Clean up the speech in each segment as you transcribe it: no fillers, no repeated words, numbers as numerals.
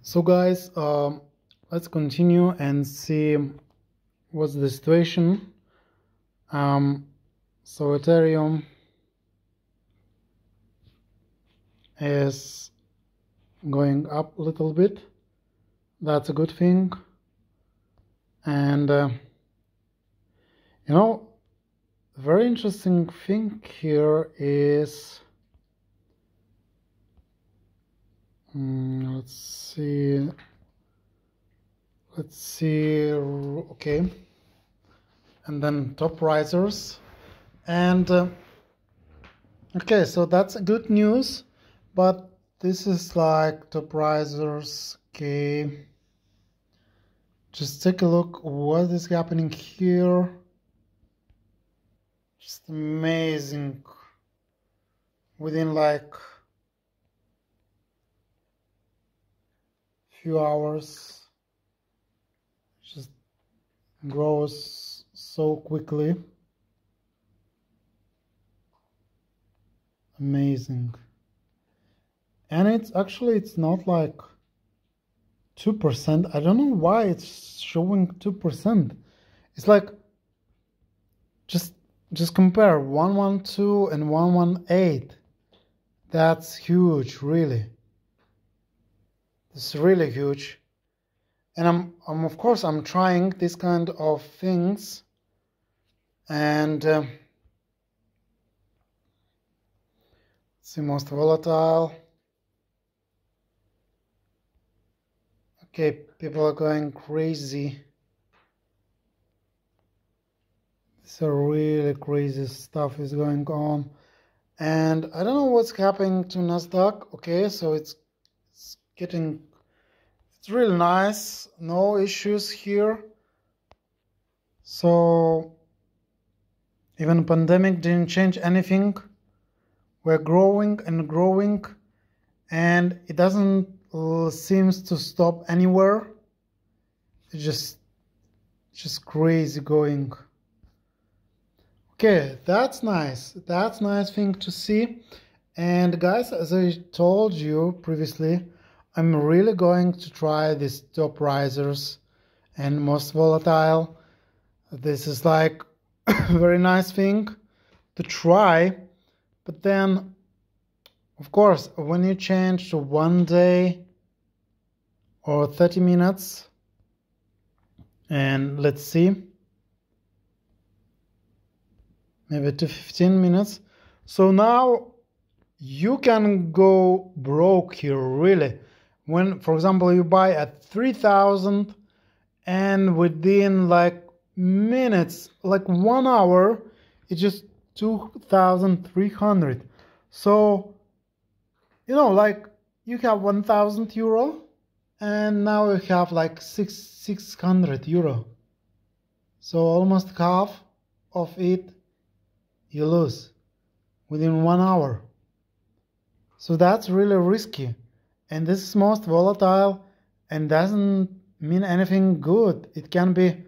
So guys, let's continue and see what's the situation. So Ethereum is going up a little bit. That's a good thing. And very interesting thing here is let's see, okay, and then top risers, and okay, so that's good news, but this is like top risers. Okay, just take a look what is happening here. Just amazing. Within like few hours, just grows so quickly. Amazing. And it's not like 2%. I don't know why it's showing 2%. It's like just compare 112 and 118. That's huge, really. It's really huge. And I'm of course I'm trying this kind of things, and see, most volatile. Okay, people are going crazy. So really crazy stuff is going on, and I don't know what's happening to Nasdaq. Okay, so it's really nice, no issues here. So even pandemic didn't change anything. We're growing and growing, and it doesn't seems to stop anywhere. It's just crazy going. Okay, that's nice. That's a nice thing to see. And guys, as I told you previously, I'm really going to try this top risers and most volatile. This is like a very nice thing to try. But then, of course, when you change to 1 day or 30 minutes, and let's see, maybe to 15 minutes. So now you can go broke here, really. When, for example, you buy at 3,000 and within like minutes, like 1 hour, it's just 2,300. So, like you have 1,000 euro and now you have like 600 euro. So almost half of it you lose within 1 hour. So that's really risky. And this is most volatile and doesn't mean anything good. It can be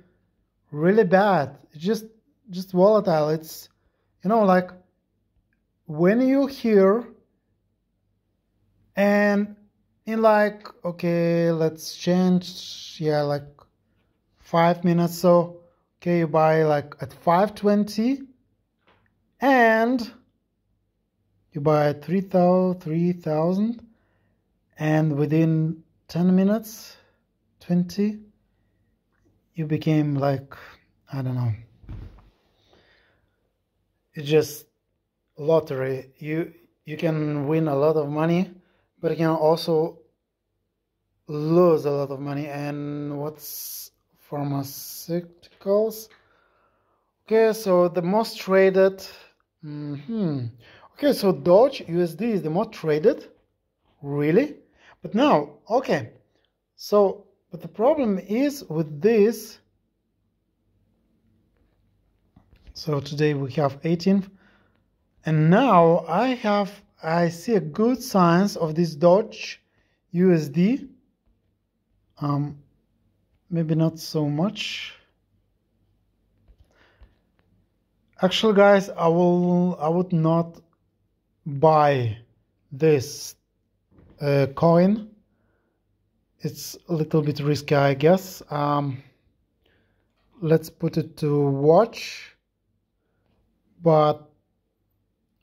really bad. It's just volatile. It's, like when you hear and in like, okay, let's change, yeah, like 5 minutes. So, okay, you buy like at 520 and you buy 3,000 and within 10 minutes, 20, you became like, I don't know. It's just lottery. You can win a lot of money, but you can also lose a lot of money. And what's pharmaceuticals? Okay, so the most traded. Okay, so Doge USD is the most traded. Really? But now, okay. So, but the problem is with this. So today we have 18th, and now I see a good signs of this Doge USD. Maybe not so much. Actually, guys, I would not buy this coin. it's a little bit risky, I guess. Let's put it to watch, but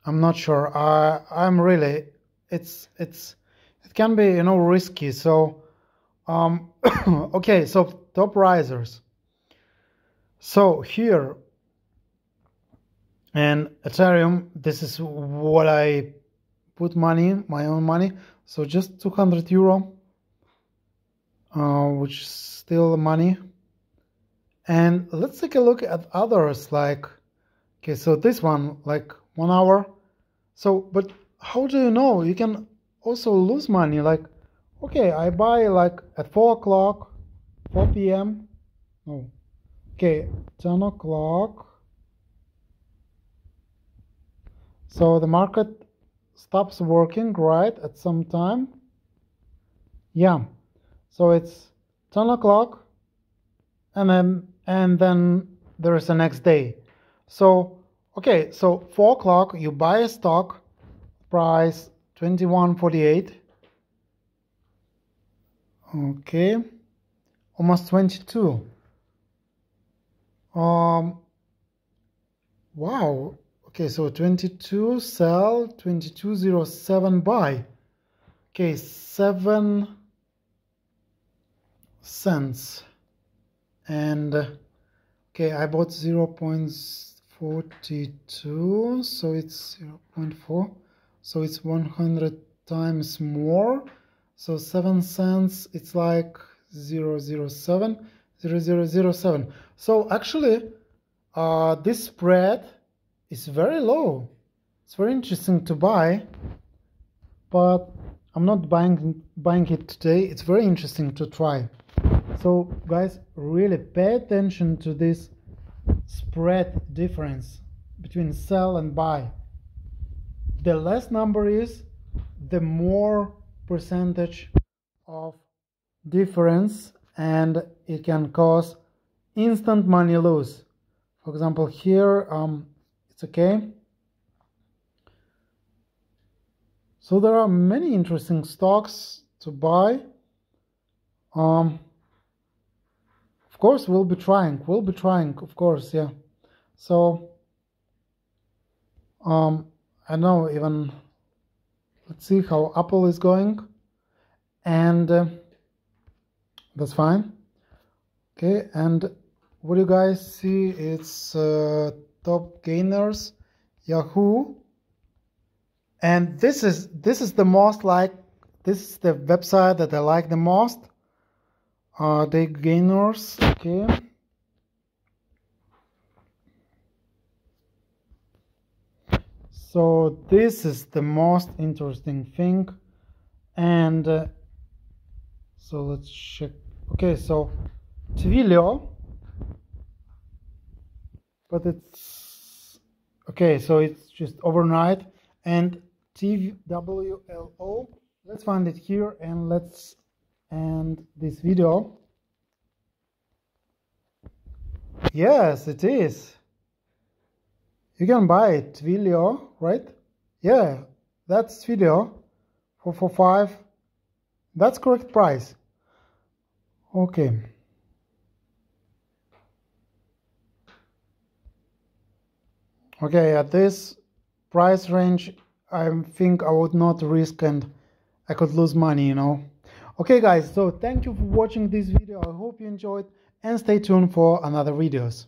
I'm not sure. I'm really, it can be, you know, risky. So okay, so top risers. So here, and Ethereum, this is what I put money, my own money. So just 200 euro, which is still money. And let's take a look at others, like, okay, so this one, like 1 hour. So, but how do you know? You can also lose money. Like, okay, I buy like at 4 o'clock, 4 p.m. No, okay, 10 o'clock. So the market stops working, right, at some time. Yeah, so it's 10 o'clock, and then there is the next day. So okay, so 4 o'clock you buy a stock, price 21.48. Okay, almost 22. Wow. Okay, so 22 sell, 22.07 buy. Okay, 7 cents. And okay, I bought 0.42, so it's 0.4, so it's 100 times more. So 7 cents, it's like 0.07, 0.007. So actually, this spread is very low. It's very interesting to buy, but I'm not buying it today. It's very interesting to try. So guys, really pay attention to this spread difference between sell and buy. The less number is, the more percentage of difference, and it can cause instant money loss. For example, here it's okay. So there are many interesting stocks to buy. Of course, we'll be trying, of course, yeah. So I know, even let's see how Apple is going, and that's fine. Okay, and what do you guys see? It's top gainers, Yahoo, and this is the most, like, this is the website that I like the most. The gainers, okay. So this is the most interesting thing, and so let's check. Okay, so Twilio, but it's okay. So it's just overnight, and TWLO. Let's find it here, and let's end this video. Yes, it is. You can buy it, Twilio, right? Yeah, that's Twilio, 445. That's correct price. Okay. Okay, at this price range, I think I would not risk, and I could lose money, you know. Okay guys, so thank you for watching this video. I hope you enjoyed, and stay tuned for another videos.